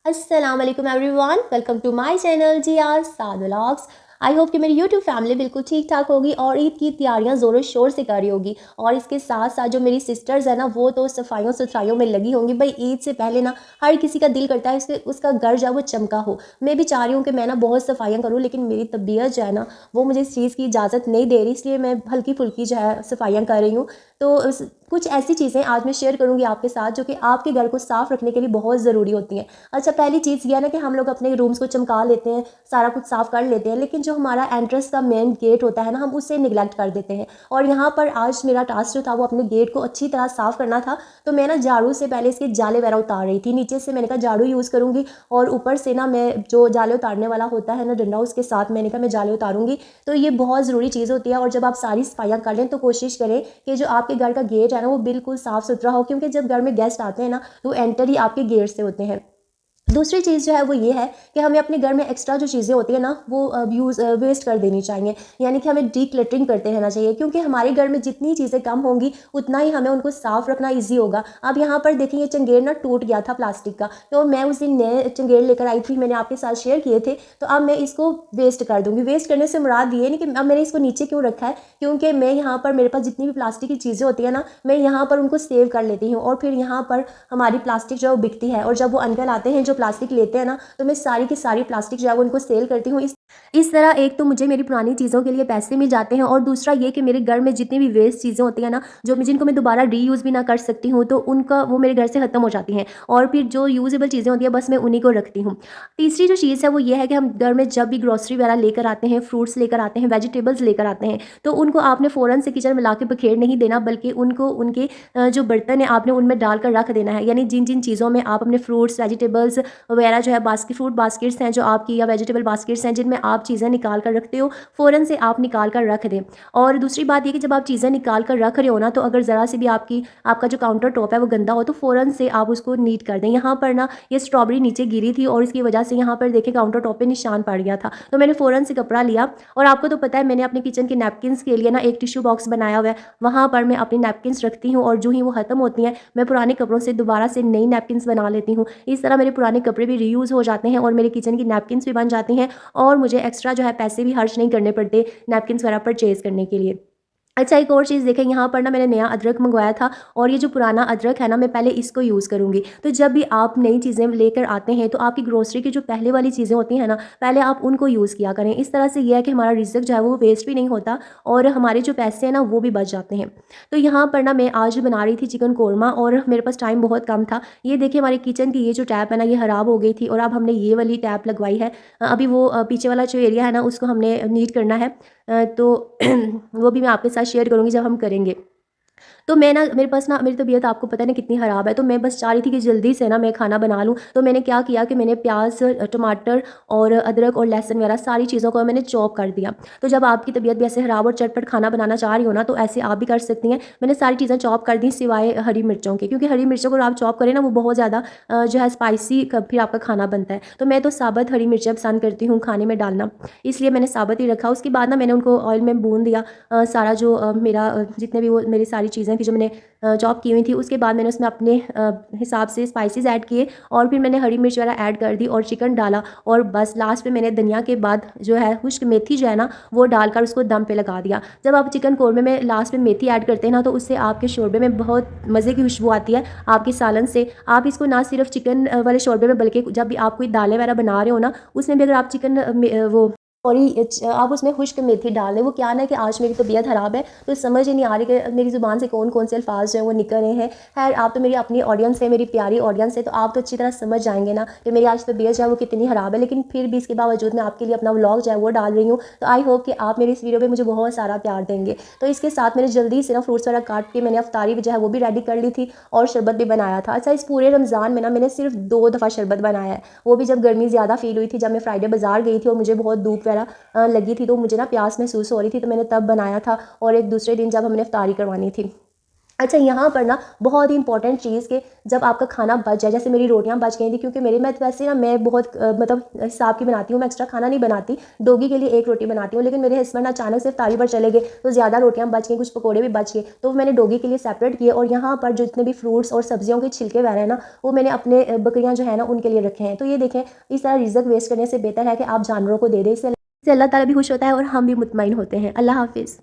अस्सलाम वालेकुम everyone, welcome to my channel Jiya's Saad vlogs. I hope कि मेरी यूट्यूब फैमिली बिल्कुल ठीक ठाक होगी और ईद की तैयारियां ज़ोरों शोर से कर रही होगी। और इसके साथ साथ जो मेरी सिस्टर्स हैं ना, वो तो सफाइयों सुथराइयों में लगी होंगी। भाई ईद से पहले ना हर किसी का दिल करता है उसके उसका घर जो है वो चमका हो। मैं भी चाह रही हूँ कि मैं ना बहुत सफाइयाँ करूँ, लेकिन मेरी तबीयत जो है ना वो मुझे इस चीज़ की इजाज़त नहीं दे रही, इसलिए मैं हल्की फुल्की जो है सफाइयाँ कर रही हूँ। तो कुछ ऐसी चीज़ें आज मैं शेयर करूँगी आपके साथ जो कि आपके घर को साफ़ रखने के लिए बहुत ज़रूरी होती हैं। अच्छा, पहली चीज़ ये है ना कि हम लोग अपने रूम्स को चमका लेते हैं, सारा कुछ साफ़ कर लेते हैं, लेकिन जो हमारा एंट्रेंस का मेन गेट होता है ना, हम उसे निगलेक्ट कर देते हैं। और यहाँ पर आज मेरा टास्क जो था वो अपने गेट को अच्छी तरह साफ़ करना था। तो मैं ना झाड़ू से पहले इसके जाले वगैरह उतार रही थी। नीचे से मैंने कहा झाड़ू यूज़ करूँगी और ऊपर से ना मैं जो जाले उतारने वाला होता है ना डंडा, उसके साथ मैंने कहा मैं जाले उतारूँगी। तो ये बहुत ज़रूरी चीज़ होती है। और जब आप सारी सफाइयाँ कर लें तो कोशिश करें कि जो आपके घर का गेट है ना वो बिल्कुल साफ़ सुथरा हो, क्योंकि जब घर में गेस्ट आते हैं ना तो एंटर ही आपके गेट से होते हैं। दूसरी चीज़ जो है वो ये है कि हमें अपने घर में एक्स्ट्रा जो चीज़ें होती है ना वो वेस्ट कर देनी चाहिए। यानी कि हमें डीक्लटरिंग करते रहना चाहिए, क्योंकि हमारे घर में जितनी चीज़ें कम होंगी उतना ही हमें उनको साफ़ रखना ईजी होगा। अब यहाँ पर देखिए, ये चंगेर ना टूट गया था प्लास्टिक का, तो मैं उस दिन नए चंगेर लेकर आई थी, मैंने आपके साथ शेयर किए थे। तो अब मैं इसको वेस्ट कर दूँगी। वेस्ट करने से मुराद ये नहीं कि अब मैंने इसको नीचे क्यों रखा है, क्योंकि मैं यहाँ पर मेरे पास जितनी भी प्लास्टिक की चीज़ें होती है ना, मैं यहाँ पर उनको सेव कर लेती हूँ और फिर यहाँ पर हमारी प्लास्टिक जो है वो बिकती है। और जब वो अंकल आते हैं जो प्लास्टिक लेते हैं ना, तो मैं सारी की सारी प्लास्टिक जो है वो उनको सेल करती हूँ। इस तरह एक तो मुझे मेरी पुरानी चीज़ों के लिए पैसे मिल जाते हैं, और दूसरा ये कि मेरे घर में जितनी भी वेस्ट चीज़ें होती हैं ना, जो जिनको मैं दोबारा रीयूज़ भी ना कर सकती हूँ, तो उनका वो मेरे घर से ख़त्म हो जाती हैं। और फिर जो यूजेबल चीज़ें होती हैं बस मैं उन्हीं को रखती हूँ। तीसरी जो चीज़ है वो ये है कि हम घर में जब भी ग्रोसरी वगैरह लेकर आते हैं, फ्रूट्स लेकर आते हैं, वेजिटेबल्स लेकर आते हैं, तो उनको आपने फ़ौरन से किचन में ला के बखेर नहीं देना, बल्कि उनको उनके जो बर्तन है आपने उनमें डालकर रख देना है। यानी जिन जिन चीज़ों में आप अपने फ्रूट्स वेजिटेबल्स वगैरह जो है फ्रूट बास्केट्स हैं जो आपकी, या वेजिटेबल बास्केट्स हैं जिनमें आप चीज़ें निकाल कर रखते हो, फ़ौरन से आप निकाल कर रख दें। और दूसरी बात ये कि जब आप चीज़ें निकाल कर रख रहे हो ना, तो अगर ज़रा सी भी आपका जो काउंटर टॉप है वो गंदा हो, तो फ़ौरन से आप उसको नीट कर दें। यहाँ पर ना ये स्ट्रॉबेरी नीचे गिरी थी और इसकी वजह से यहाँ पर देखिए काउंटर टॉप पे निशान पड़ गया था, तो मैंने फ़ौरन से कपड़ा लिया। और आपको तो पता है मैंने अपने किचन के नैपकिन्स के लिए ना एक टिश्यू बॉक्स बनाया हुआ है, वहाँ पर मैं अपनी नैपकिन्स रखती हूँ, और जो ही वो ख़त्म होती हैं मैं पुराने कपड़ों से दोबारा से नई नैपकिन्स बना लेती हूँ। इस तरह मेरे पुराने कपड़े भी रीयूज़ हो जाते हैं और मेरे किचन की नैपकिन्स भी बन जाती हैं, और मुझे एक्स्ट्रा जो है पैसे भी खर्च नहीं करने पड़ते नैपकिन्स वगैरह परचेज़ करने के लिए। अच्छा, एक और चीज़ देखें, यहाँ पर ना मैंने नया अदरक मंगवाया था, और ये जो पुराना अदरक है ना, मैं पहले इसको यूज़ करूँगी। तो जब भी आप नई चीज़ें लेकर आते हैं तो आपकी ग्रोसरी की जो पहले वाली चीज़ें होती हैं ना, पहले आप उनको यूज़ किया करें। इस तरह से ये है कि हमारा रिज़्क जो है वो वेस्ट भी नहीं होता, और हमारे जो पैसे हैं ना वो भी बच जाते हैं। तो यहाँ पर ना मैं आज बना रही थी चिकन कोरमा, और मेरे पास टाइम बहुत कम था। ये देखिए, हमारे किचन की ये जो टैप है ना, ये ख़राब हो गई थी, और अब हमने ये वाली टैप लगवाई है। अभी वो पीछे वाला जो एरिया है ना उसको हमने नीट करना है। तो वो भी मैं आपके साथ शेयर करूँगी जब हम करेंगे। तो मैं ना, मेरे पास ना, मेरी तबीयत आपको पता है ना कितनी ख़राब है, तो मैं बस चाह रही थी कि जल्दी से ना मैं खाना बना लूँ। तो मैंने क्या किया कि मैंने प्याज, टमाटर और अदरक और लहसुन वगैरह सारी चीज़ों को मैंने चॉप कर दिया। तो जब आपकी तबीयत भी ऐसे ख़राब और चटपट खाना बनाना चाह रही हो ना, तो ऐसे आप भी कर सकती हैं। मैंने सारी चीज़ें चॉप कर दी सिवाय हरी मिर्चों के, क्योंकि हरी मिर्चों को आप चॉप करें ना वो बहुत ज़्यादा जो है स्पाइसी फिर आपका खाना बनता है। तो मैं तो साबुत हरी मिर्चें पसंद करती हूँ खाने में डालना, इसलिए मैंने साबुत ही रखा। उसके बाद ना मैंने उनको ऑयल में भून दिया। सारा जो मेरा जितने भी वो मेरी सारी चीज़ें थी जो मैंने चॉप की हुई थी, उसके बाद मैंने उसमें अपने हिसाब से स्पाइसेस ऐड किए, और फिर मैंने हरी मिर्च वगैरह ऐड कर दी और चिकन डाला, और बस लास्ट में मैंने धनिया के बाद जो है खुश्क मेथी जो है ना वो डालकर उसको दम पे लगा दिया। जब आप चिकन कौरमे में लास्ट में मेथी ऐड करते हैं ना, तो उससे आपके शोरबे में बहुत मज़े की खुशबू आती है आपके सालन से। आप इसको ना सिर्फ चिकन वाले शोरबे में, बल्कि जब भी आप कोई दालें वगैरह बना रहे हो ना, उसमें भी अगर आप चिकन वो सॉरी आप उसमें खुश्क मेथी डाल दें। वो क्या ना कि आज मेरी तबीयत ख़राब है, तो समझ ही नहीं आ रही कि मेरी ज़ुबान से कौन कौन से अल्फाज जो हैं वो निकल रहे हैं। खैर, आप तो मेरी अपनी ऑडियंस है, मेरी प्यारी ऑडियंस है, तो आप तो अच्छी तरह समझ जाएंगे ना कि मेरी आज तबीयत जो है वो कितनी ख़राब है। लेकिन फिर भी इसके बावजूद मैं आपके लिए अपना व्लॉग जो है वो डाल रही हूँ। तो आई होप कि आप मेरी इस वीडियो पर मुझे बहुत सारा प्यार देंगे। तो इसके साथ मैंने जल्दी से ना फ्रूट्स वगैरह काट के मैंने अफ्तारी जो है वो भी रेडी कर ली थी, और शरबत भी बनाया था। अच्छा, इस पूरे रमज़ान में ना मैंने सिर्फ 2 दफ़ा शरबत बनाया है, वो भी जब गर्मी ज़्यादा फील हुई थी, जब मैं फ्राइडे बाज़ार गई थी और मुझे बहुत धूप वगैरह लगी थी, तो मुझे ना प्यास महसूस हो रही थी, तो मैंने तब बनाया था, और एक दूसरे दिन जब हमने इफ्तारी करवानी थी। अच्छा, यहाँ पर ना बहुत ही इंपॉर्टेंट चीज़ कि जब आपका खाना बच जाए, जैसे मेरी रोटियाँ बच गई थी, क्योंकि मेरे मैं वैसे ना मैं बहुत मतलब हिसाब की बनाती हूँ, मैं एक्स्ट्रा खाना नहीं बनाती, डोगी के लिए एक रोटी बनाती हूँ, लेकिन मेरे हस्बैंड अचानक से इफ्तारी पर चले गए तो ज़्यादा रोटियाँ बच गई, कुछ पकौड़े भी बच गए, तो मैंने डोगी के लिए सेपरेट किए। और यहाँ पर जो जितने भी फ्रूट्स और सब्जियों के छिलके वगैरह है ना, वो मैंने अपने बकरियाँ जो है ना उनके लिए रखे हैं। तो ये देखें, इस तरह रिज़्क वेस्ट करने से बेहतर है कि आप जानवरों को दे दें, इससे अल्लाह ताला भी खुश होता है और हम भी मुतमईन होते हैं। अल्लाह हाफिज़।